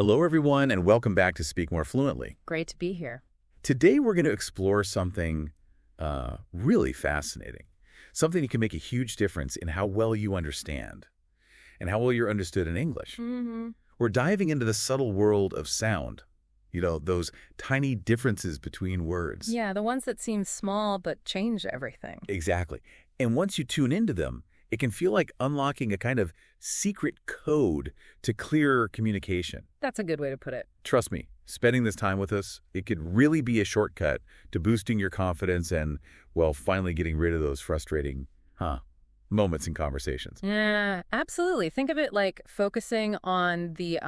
Hello, everyone, and welcome back to Speak More Fluently. Great to be here. Today, we're going to explore something really fascinating, something that can make a huge difference in how well you understand and how well you're understood in English. We're diving into the subtle world of sound, those tiny differences between words. Yeah, the ones that seem small but change everything. Exactly. And once you tune into them, it can feel like unlocking a kind of secret code to clearer communication. That's a good way to put it. Trust me, spending this time with us, it could really be a shortcut to boosting your confidence and, well, finally getting rid of those frustrating, moments in conversations. Yeah, absolutely. Think of it like focusing on the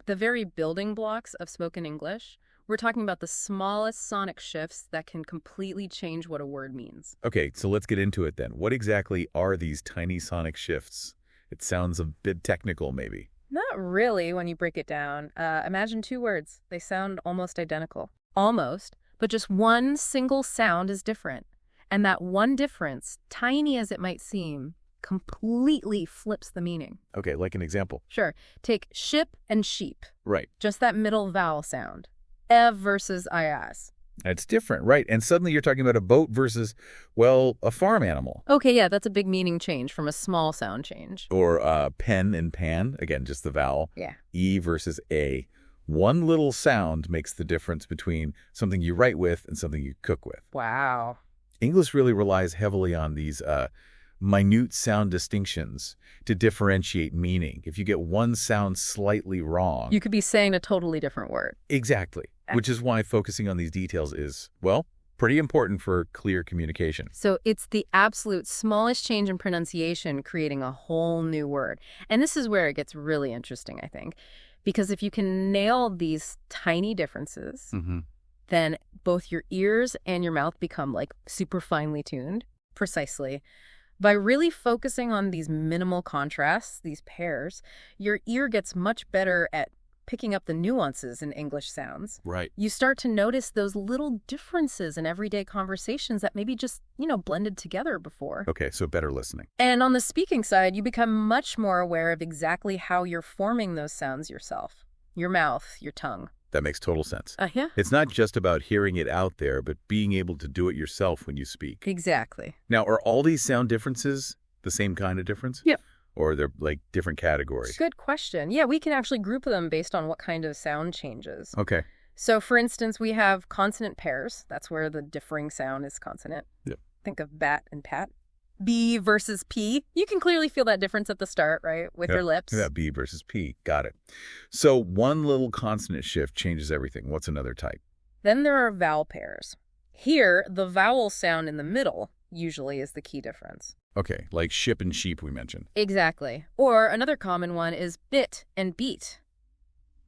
very building blocks of spoken English. We're talking about the smallest sonic shifts that can completely change what a word means. Okay, so let's get into it then. What exactly are these tiny sonic shifts? It sounds a bit technical, maybe. Not really when you break it down. Imagine two words. They sound almost identical. Almost, but just one single sound is different. And that one difference, tiny as it might seem, completely flips the meaning. Okay, like an example. Sure. Take ship and sheep. Right. Just that middle vowel sound. Ev versus IS. That's different, right? And suddenly you're talking about a boat versus, well, a farm animal. Okay, yeah, that's a big meaning change from a small sound change. Or pen and pan, again, just the vowel. Yeah. E versus A. One little sound makes the difference between something you write with and something you cook with. Wow. English really relies heavily on these minute sound distinctions to differentiate meaning. If you get one sound slightly wrong... You could be saying a totally different word. Exactly. Which is why focusing on these details is, well, pretty important for clear communication. So it's the absolute smallest change in pronunciation creating a whole new word. And this is where it gets really interesting, I think. Because if you can nail these tiny differences, then both your ears and your mouth become like super finely tuned. Precisely. By really focusing on these minimal contrasts, these pairs, your ear gets much better at picking up the nuances in English sounds. Right. You start to notice those little differences in everyday conversations that maybe just, blended together before. Okay, so better listening. And on the speaking side, you become much more aware of exactly how you're forming those sounds yourself. Your mouth, your tongue. That makes total sense. Yeah. It's not just about hearing it out there, but being able to do it yourself when you speak. Exactly. Now, are all these sound differences the same kind of difference? Yep. Or they're like different categories? Good question. Yeah, we can actually group them based on what kind of sound changes. Okay. So, for instance, we have consonant pairs. That's where the differing sound is consonant. Yep. Think of bat and pat. B versus P. You can clearly feel that difference at the start, right? With your lips. Yeah, B versus P. Got it. So one little consonant shift changes everything. What's another type? Then there are vowel pairs. Here, the vowel sound in the middle usually is the key difference. Okay, like ship and sheep we mentioned. Exactly. Or another common one is bit and beat.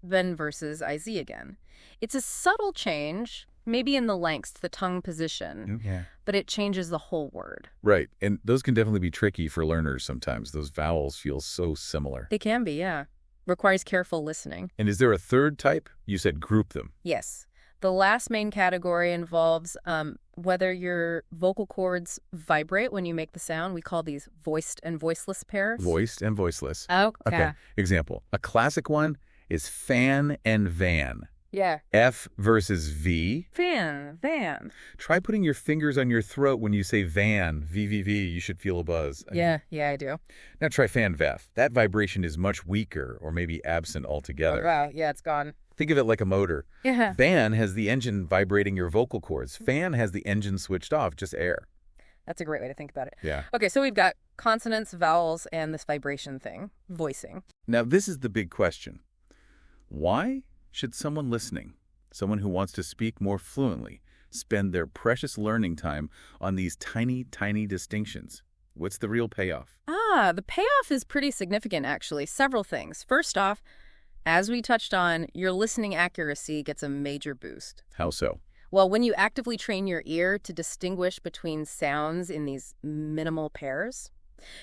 Then versus IZ again. It's a subtle change, maybe in the lengths, the tongue position, but it changes the whole word. Right, and those can definitely be tricky for learners sometimes. Those vowels feel so similar. They can be, yeah. Requires careful listening. And is there a third type? You said group them. Yes. The last main category involves whether your vocal cords vibrate when you make the sound. We call these voiced and voiceless pairs. Voiced and voiceless. Okay. Example. A classic one is fan and van. Yeah. F versus V. Fan, van. Try putting your fingers on your throat when you say van, V-V-V. You should feel a buzz. Yeah, I do. Now try fan, vef. That vibration is much weaker or maybe absent altogether. Oh, wow, yeah, it's gone. Think of it like a motor. Yeah. Van has the engine vibrating your vocal cords. Fan has the engine switched off, just air. That's a great way to think about it. Yeah. Okay, so we've got consonants, vowels, and this vibration thing, voicing. Now this is the big question. Why should someone listening, someone who wants to speak more fluently, spend their precious learning time on these tiny, tiny distinctions? What's the real payoff? The payoff is pretty significant, actually. Several things. First off, as we touched on, your listening accuracy gets a major boost. How so? Well, when you actively train your ear to distinguish between sounds in these minimal pairs,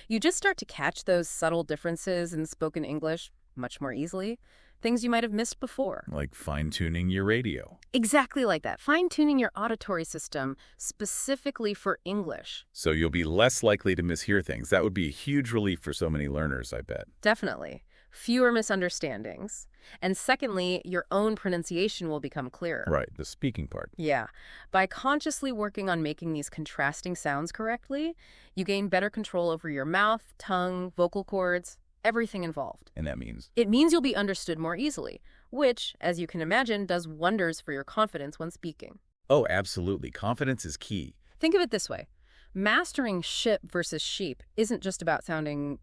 you just start to catch those subtle differences in spoken English much more easily. Things you might have missed before. Like fine-tuning your radio. Exactly like that. Fine-tuning your auditory system specifically for English. So you'll be less likely to mishear things. That would be a huge relief for so many learners, I bet. Definitely. Fewer misunderstandings. And secondly, your own pronunciation will become clearer. Right, the speaking part. Yeah. By consciously working on making these contrasting sounds correctly, you gain better control over your mouth, tongue, vocal cords, everything involved. And that means? It means you'll be understood more easily, which, as you can imagine, does wonders for your confidence when speaking. Oh, absolutely. Confidence is key. Think of it this way. Mastering ship versus sheep isn't just about sounding,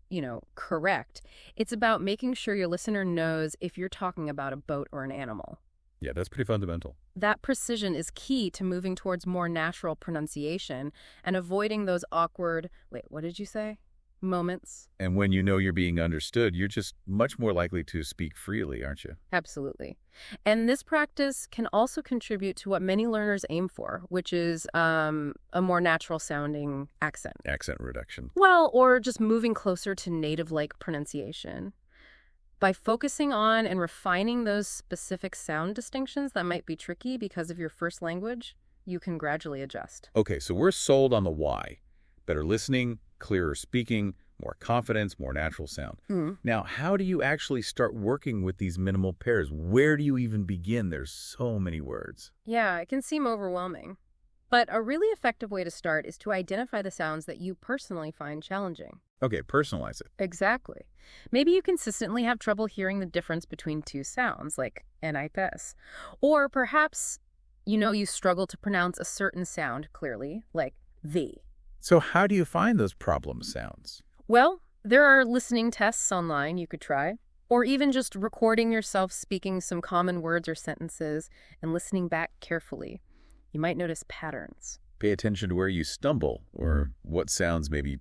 correct. It's about making sure your listener knows if you're talking about a boat or an animal. Yeah, that's pretty fundamental. That precision is key to moving towards more natural pronunciation and avoiding those awkward, wait, what did you say? Moments. And when you know you're being understood, you're just much more likely to speak freely, aren't you? Absolutely. And this practice can also contribute to what many learners aim for, which is a more natural sounding accent. Accent reduction. Well, or just moving closer to native-like pronunciation. By focusing on and refining those specific sound distinctions that might be tricky because of your first language, you can gradually adjust. Okay, so we're sold on the why. Better listening, clearer speaking, more confidence, more natural sound. Now, how do you actually start working with these minimal pairs? Where do you even begin? There's so many words. Yeah, it can seem overwhelming. But a really effective way to start is to identify the sounds that you personally find challenging. Okay, personalize it. Exactly. Maybe you consistently have trouble hearing the difference between two sounds, like NIPS. Or perhaps, you struggle to pronounce a certain sound clearly, like the. So how do you find those problem sounds? Well, there are listening tests online you could try, or even just recording yourself speaking some common words or sentences and listening back carefully. You might notice patterns. Pay attention to where you stumble or what sounds may be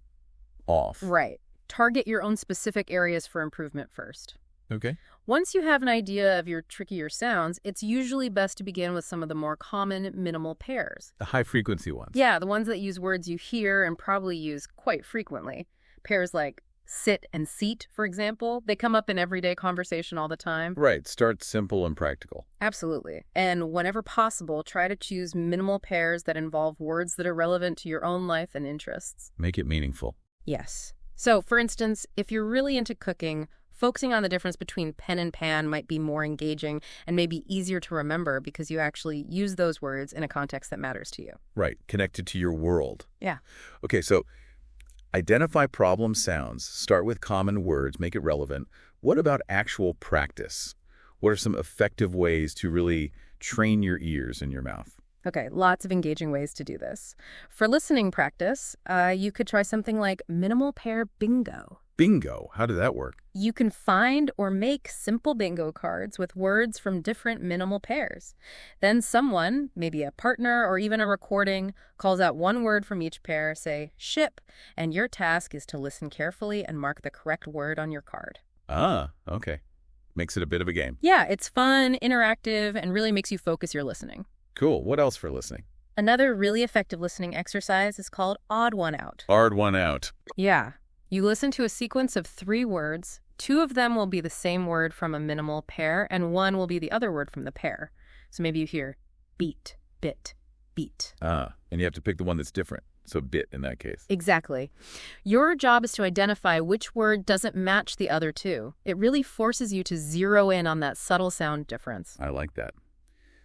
off. Right. Target your own specific areas for improvement first. Okay. Once you have an idea of your trickier sounds, it's usually best to begin with some of the more common minimal pairs. The high-frequency ones. Yeah, the ones that use words you hear and probably use quite frequently. Pairs like sit and seat, for example, they come up in everyday conversation all the time. Right. Start simple and practical. Absolutely. And whenever possible, try to choose minimal pairs that involve words that are relevant to your own life and interests. Make it meaningful. Yes. So, for instance, if you're really into cooking, focusing on the difference between pen and pan might be more engaging and maybe easier to remember because you actually use those words in a context that matters to you. Right. Connected to your world. Yeah. Okay, so identify problem sounds. Start with common words. Make it relevant. What about actual practice? What are some effective ways to really train your ears and your mouth? Okay, lots of engaging ways to do this. For listening practice, you could try something like minimal pair bingo. Bingo. How did that work? You can find or make simple bingo cards with words from different minimal pairs. Then someone, maybe a partner or even a recording, calls out one word from each pair, say ship, and your task is to listen carefully and mark the correct word on your card. Ah, okay. Makes it a bit of a game. Yeah, it's fun, interactive, and really makes you focus your listening. Cool. What else for listening? Another really effective listening exercise is called odd one out. Odd one out. Yeah. You listen to a sequence of 3 words. 2 of them will be the same word from a minimal pair, and 1 will be the other word from the pair. So maybe you hear beat, bit, beat. Ah, and you have to pick the one that's different. So bit in that case. Exactly. Your job is to identify which word doesn't match the other 2. It really forces you to zero in on that subtle sound difference. I like that.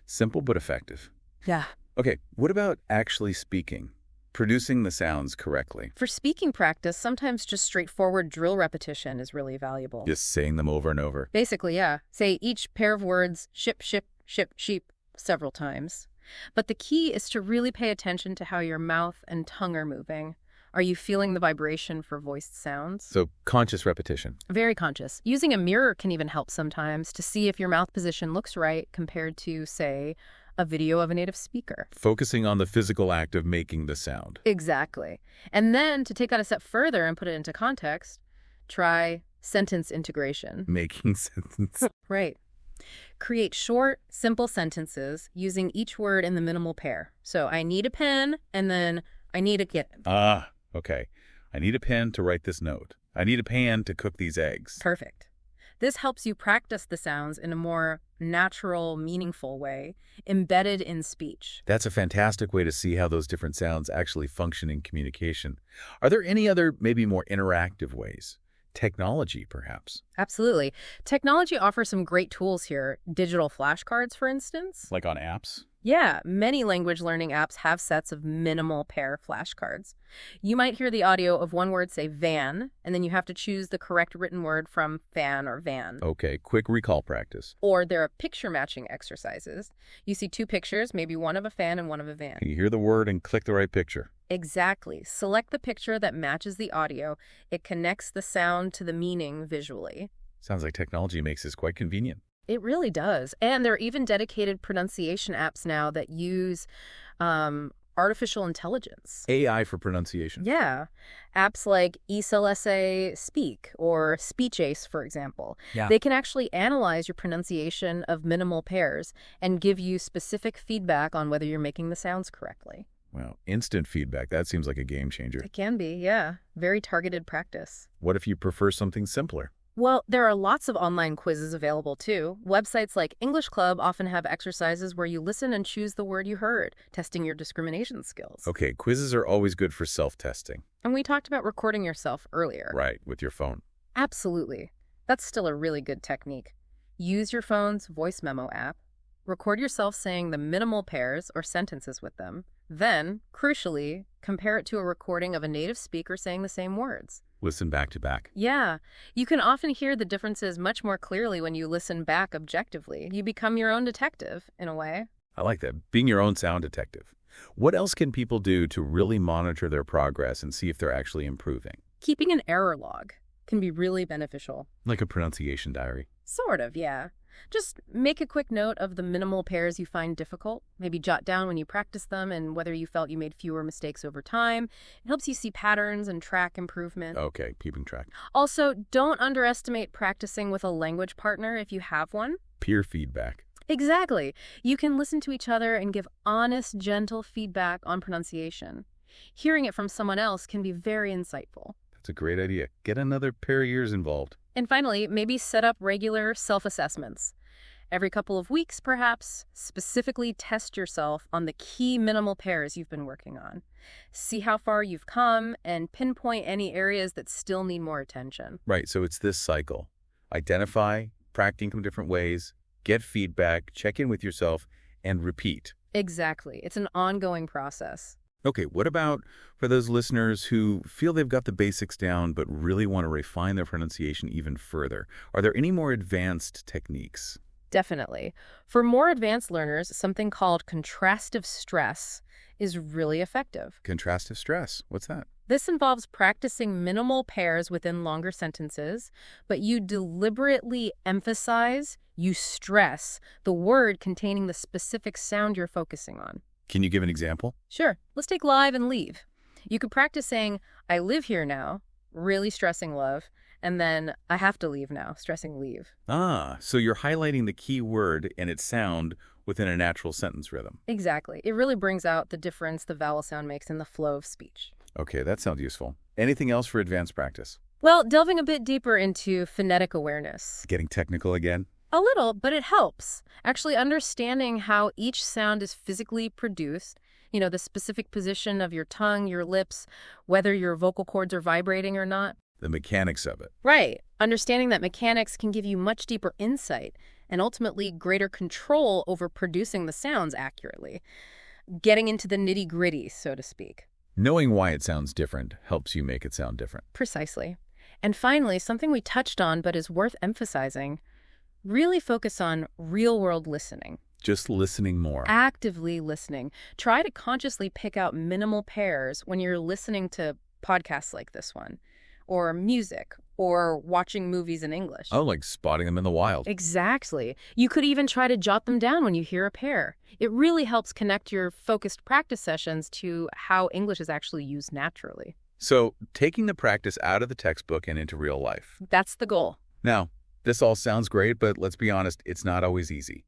Simple but effective. Yeah. Okay, what about actually speaking? Producing the sounds correctly. For speaking practice, sometimes just straightforward drill repetition is really valuable. Just saying them over and over. Basically, yeah. Say each pair of words, ship, ship, ship, sheep, several times. But the key is to really pay attention to how your mouth and tongue are moving. Are you feeling the vibration for voiced sounds? So conscious repetition. Very conscious. Using a mirror can even help sometimes to see if your mouth position looks right compared to, say, a video of a native speaker. Focusing on the physical act of making the sound. Exactly. And then to take that a step further and put it into context, try sentence integration. Making sentence. Right. Create short, simple sentences using each word in the minimal pair. So I need a pen, and then I need a kitten. Ah, okay. I need a pen to write this note. I need a pan to cook these eggs. Perfect. This helps you practice the sounds in a more natural, meaningful way, embedded in speech. That's a fantastic way to see how those different sounds actually function in communication. Are there any other, maybe more interactive ways? technology, perhaps. Absolutely. Technology offers some great tools here. Digital flashcards, for instance. Like on apps? Yeah, many language learning apps have sets of minimal pair flashcards. You might hear the audio of one word say van, and then you have to choose the correct written word from fan or van. Okay, quick recall practice. Or there are picture matching exercises. You see two pictures, maybe one of a fan and one of a van. You hear the word and click the right picture. Exactly. Select the picture that matches the audio. It connects the sound to the meaning visually. Sounds like technology makes this quite convenient. It really does. And there are even dedicated pronunciation apps now that use artificial intelligence. AI for pronunciation. Yeah. Apps like ESLSA Speak or SpeechAce, for example. Yeah. They can actually analyze your pronunciation of minimal pairs and give you specific feedback on whether you're making the sounds correctly. Well, instant feedback. That seems like a game changer. It can be, yeah. Very targeted practice. What if you prefer something simpler? Well, there are lots of online quizzes available, too. Websites like English Club often have exercises where you listen and choose the word you heard, testing your discrimination skills. Okay, quizzes are always good for self-testing. And we talked about recording yourself earlier. Right, with your phone. Absolutely. That's still a really good technique. Use your phone's voice memo app. Record yourself saying the minimal pairs or sentences with them. Then, crucially, compare it to a recording of a native speaker saying the same words. Listen back to back. Yeah, you can often hear the differences much more clearly when you listen back objectively. You become your own detective, in a way. I like that. Being your own sound detective. What else can people do to really monitor their progress and see if they're actually improving? Keeping an error log can be really beneficial. Like a pronunciation diary. Sort of, yeah. Just make a quick note of the minimal pairs you find difficult. Maybe jot down when you practice them and whether you felt you made fewer mistakes over time. It helps you see patterns and track improvement. Okay, keeping track. Also, don't underestimate practicing with a language partner if you have one. Peer feedback. Exactly. You can listen to each other and give honest, gentle feedback on pronunciation. Hearing it from someone else can be very insightful. That's a great idea. Get another pair of ears involved. And finally, maybe set up regular self-assessments. Every couple of weeks, perhaps, specifically test yourself on the key minimal pairs you've been working on. See how far you've come and pinpoint any areas that still need more attention. Right, so it's this cycle. Identify, practicing them different ways, get feedback, check in with yourself, and repeat. Exactly. It's an ongoing process. Okay, what about for those listeners who feel they've got the basics down but really want to refine their pronunciation even further? Are there any more advanced techniques? Definitely. For more advanced learners, something called contrastive stress is really effective. Contrastive stress, what's that? This involves practicing minimal pairs within longer sentences, but you deliberately emphasize, you stress the word containing the specific sound you're focusing on. Can you give an example? Sure. Let's take live and leave. You could practice saying, I live here now, really stressing love, and then I have to leave now, stressing leave. Ah, so you're highlighting the key word and its sound within a natural sentence rhythm. Exactly. It really brings out the difference the vowel sound makes in the flow of speech. Okay, that sounds useful. Anything else for advanced practice? Well, delving a bit deeper into phonetic awareness. Getting technical again? A little, but it helps. Actually understanding how each sound is physically produced, the specific position of your tongue, your lips, whether your vocal cords are vibrating or not. The mechanics of it. Right. Understanding that mechanics can give you much deeper insight and ultimately greater control over producing the sounds accurately. Getting into the nitty-gritty, so to speak. Knowing why it sounds different helps you make it sound different. Precisely. And finally, something we touched on but is worth emphasizing, really focus on real-world listening. Just listening more. Actively listening. Try to consciously pick out minimal pairs when you're listening to podcasts like this one, or music, or watching movies in English. Oh, like spotting them in the wild. Exactly. You could even try to jot them down when you hear a pair. It really helps connect your focused practice sessions to how English is actually used naturally. So, taking the practice out of the textbook and into real life. That's the goal. Now, this all sounds great, but let's be honest, it's not always easy.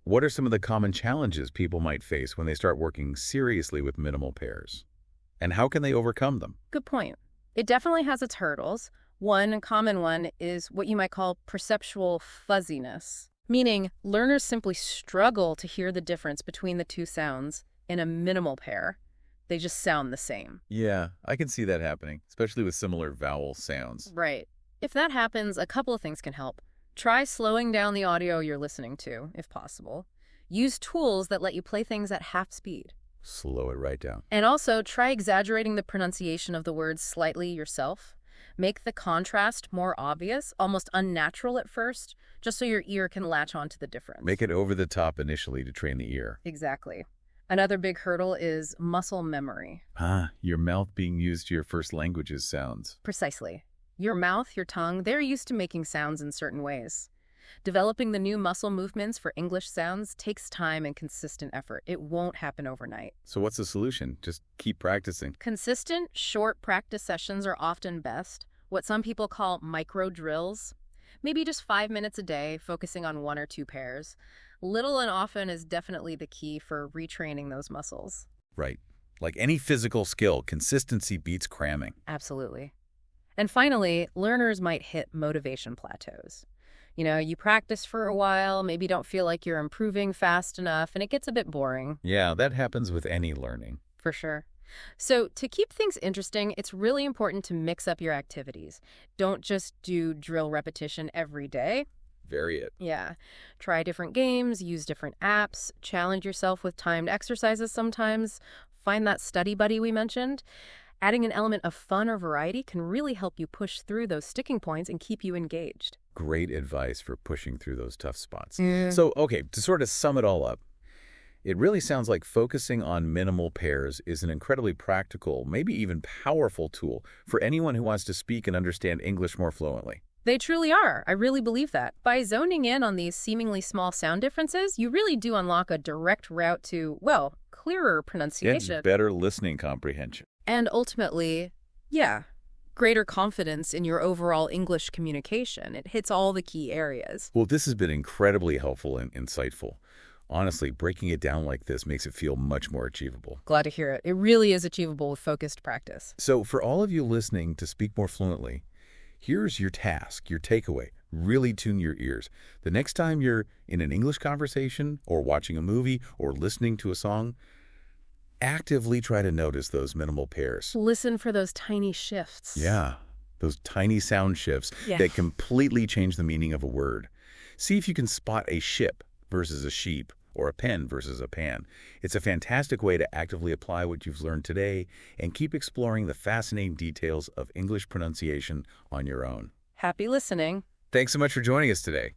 What are some of the common challenges people might face when they start working seriously with minimal pairs? And how can they overcome them? Good point. It definitely has its hurdles. One common one is what you might call perceptual fuzziness, meaning learners simply struggle to hear the difference between the two sounds in a minimal pair. They just sound the same. Yeah, I can see that happening, especially with similar vowel sounds. Right. If that happens, a couple of things can help. Try slowing down the audio you're listening to, if possible. Use tools that let you play things at half speed. Slow it right down. And also, try exaggerating the pronunciation of the words slightly yourself. Make the contrast more obvious, almost unnatural at first, just so your ear can latch onto the difference. Make it over the top initially to train the ear. Exactly. Another big hurdle is muscle memory. Your mouth being used to your first language's sounds. Precisely. Your mouth, your tongue, they're used to making sounds in certain ways. Developing the new muscle movements for English sounds takes time and consistent effort. It won't happen overnight. So what's the solution? Just keep practicing. Consistent, short practice sessions are often best, what some people call micro drills. Maybe just 5 minutes a day, focusing on 1 or 2 pairs. Little and often is definitely the key for retraining those muscles. Right. Like any physical skill, consistency beats cramming. Absolutely. And finally, learners might hit motivation plateaus. You practice for a while, maybe don't feel like you're improving fast enough, and it gets a bit boring. Yeah, that happens with any learning. For sure. So to keep things interesting, it's really important to mix up your activities. Don't just do drill repetition every day. Vary it. Yeah. Try different games, use different apps, challenge yourself with timed exercises sometimes. Find that study buddy we mentioned. Adding an element of fun or variety can really help you push through those sticking points and keep you engaged. Great advice for pushing through those tough spots. Yeah. So, okay, to sort of sum it all up, it really sounds like focusing on minimal pairs is an incredibly practical, maybe even powerful tool for anyone who wants to speak and understand English more fluently. They truly are. I really believe that. By zoning in on these seemingly small sound differences, you really do unlock a direct route to, well, clearer pronunciation. And better listening comprehension. And ultimately, greater confidence in your overall English communication. It hits all the key areas. Well, this has been incredibly helpful and insightful. Honestly, breaking it down like this makes it feel much more achievable. Glad to hear it. It really is achievable with focused practice. So for all of you listening to speak more fluently, here's your task, your takeaway. Really tune your ears. The next time you're in an English conversation or watching a movie or listening to a song, actively try to notice those minimal pairs. Listen for those tiny shifts. Yeah, those tiny sound shifts that completely change the meaning of a word. See if you can spot a ship versus a sheep or a pen versus a pan. It's a fantastic way to actively apply what you've learned today and keep exploring the fascinating details of English pronunciation on your own. Happy listening. Thanks so much for joining us today.